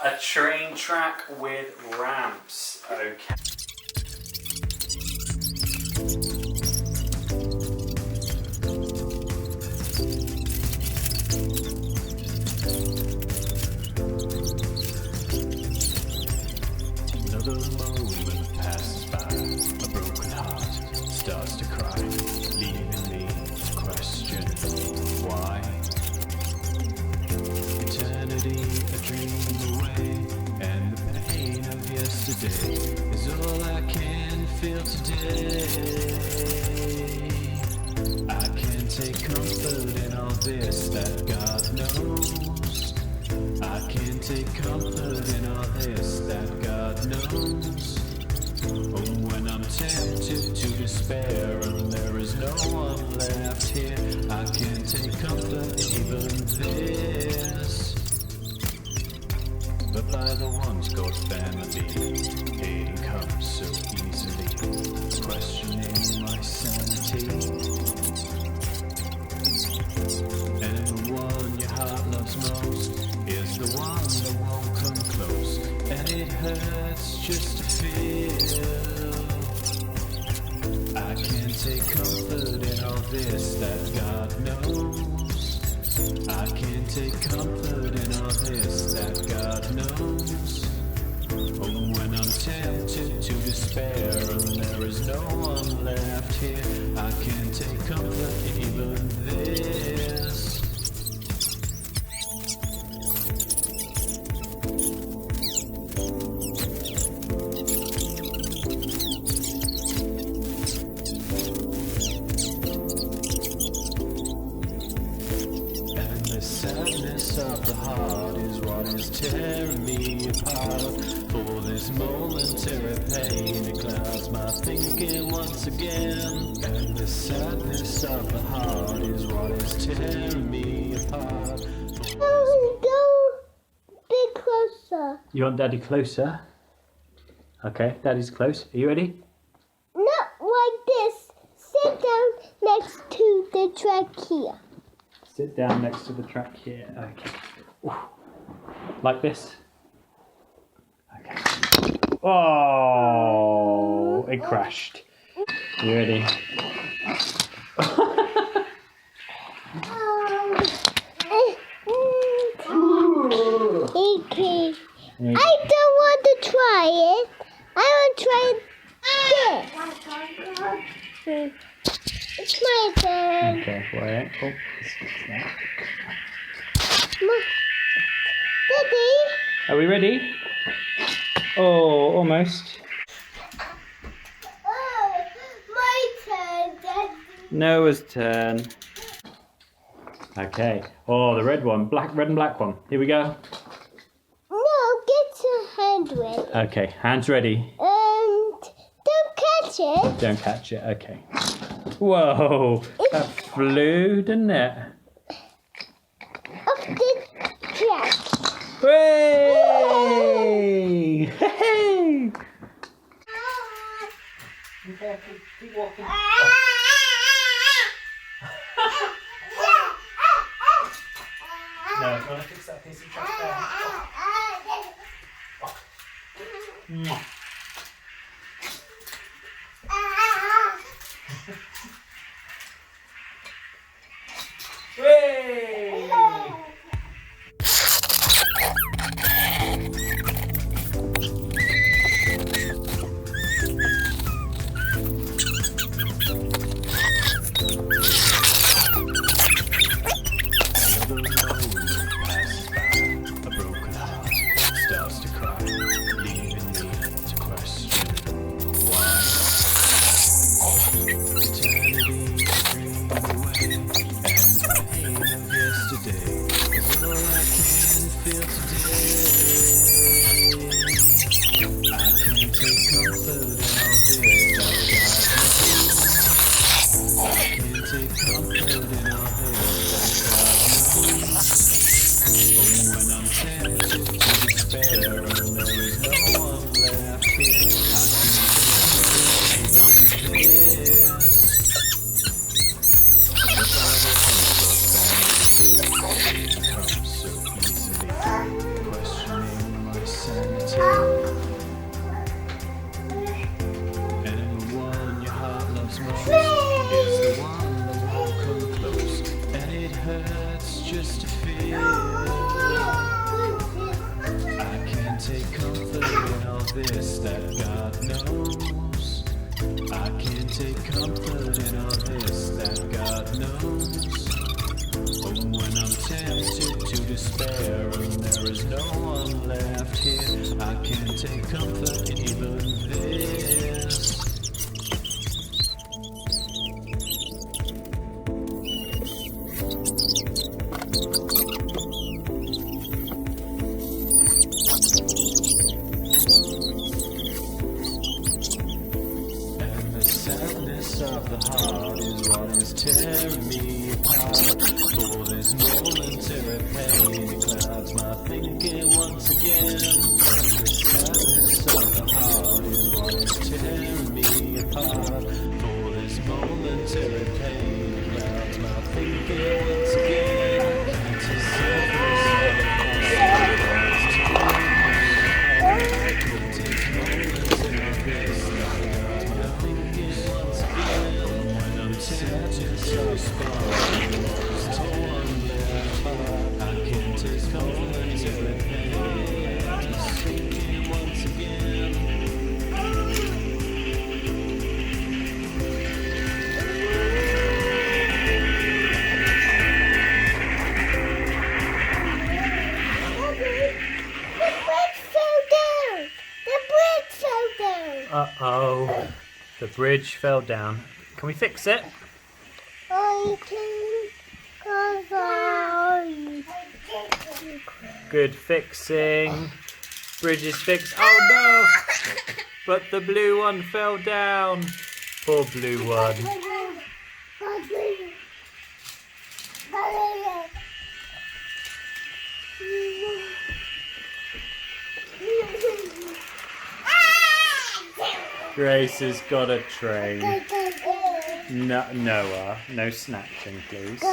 A train track with ramps. Okay. Another moment passes by, a broken heart starts to cry, leaving me to question why. Eternity, a dream away, and the pain of yesterday is all I can feel today. I can take comfort in all this that God knows. I can take comfort in all this that God knows. Oh, when I'm tempted to despair and there is no one left here, I can take comfort in even this. But by the ones God's family, hating comes so easily, questioning my sanity. And the one your heart loves most is the one that won't come close, and it hurts just to feel. I can take comfort in all this that God knows. I can take comfort in all this that God knows. Oh, when I'm tempted to despair and there is no one left here, I can take comfort in even this. Sadness of the heart is what is tearing me apart. For this momentary pain, it clouds my thinking once again. And the sadness of the heart is what is tearing me apart. Go a bit closer. You want Daddy closer? Okay, Daddy's close. Are you ready? Not like this. Sit down next to the track here. Sit down next to the track here. Okay. Ooh. Like this? Okay. Oh, it crashed. You ready? Okay. I don't want to try it. I want to try this. It's my turn. Okay, wait. Oh, Daddy. are we ready? Oh, almost. Oh, my turn, Daddy. Noah's turn. Okay. Oh, the red one. Red and black one. Here we go. No, get your hand ready. Okay, hands ready. And don't catch it. Don't catch it. Okay. Whoa, that flew, didn't it? Off the track. Hooray! Hey! Keep walking. No, you want to fix that piece of track there? Mwah. Hooray! A broken heart starts to cry, leaving me to question why. Eternity, a dream away, and the pain of yesterday is all I can feel today. I can take comfort in all this that God knows. I can take comfort in all this that God knows. Oh, when I'm tempted to despair and there is no one left here, I can take even this. It comes so easily, questioning my And the one your heart loves most is the one that won't come close. And it hurts just to feel. I can't take comfort in all this that God knows. I can't take comfort in all this that God knows. Oh, when I'm tempted to despair and there is no one left here, I can't take comfort in even this. And the sadness of the heart is what is tearing me apart. For this momentary pain clouds my thinking once again. And the sadness of the heart is what is tearing me apart. For this momentary pain clouds my thinking once again. It's the sadness of the heart is tearing me apart. For this momentary pain clouds my thinking once again. When I'm tempted to respond, there's no one left. I can't taste comfort in the pain. Just thinking once again. Uh-oh. The bridge fell down. Can we fix it? Good fixing. Bridge is fixed. Oh no! But the blue one fell down. Poor blue one. Grace has got a train. No, Noah, no snatching, please.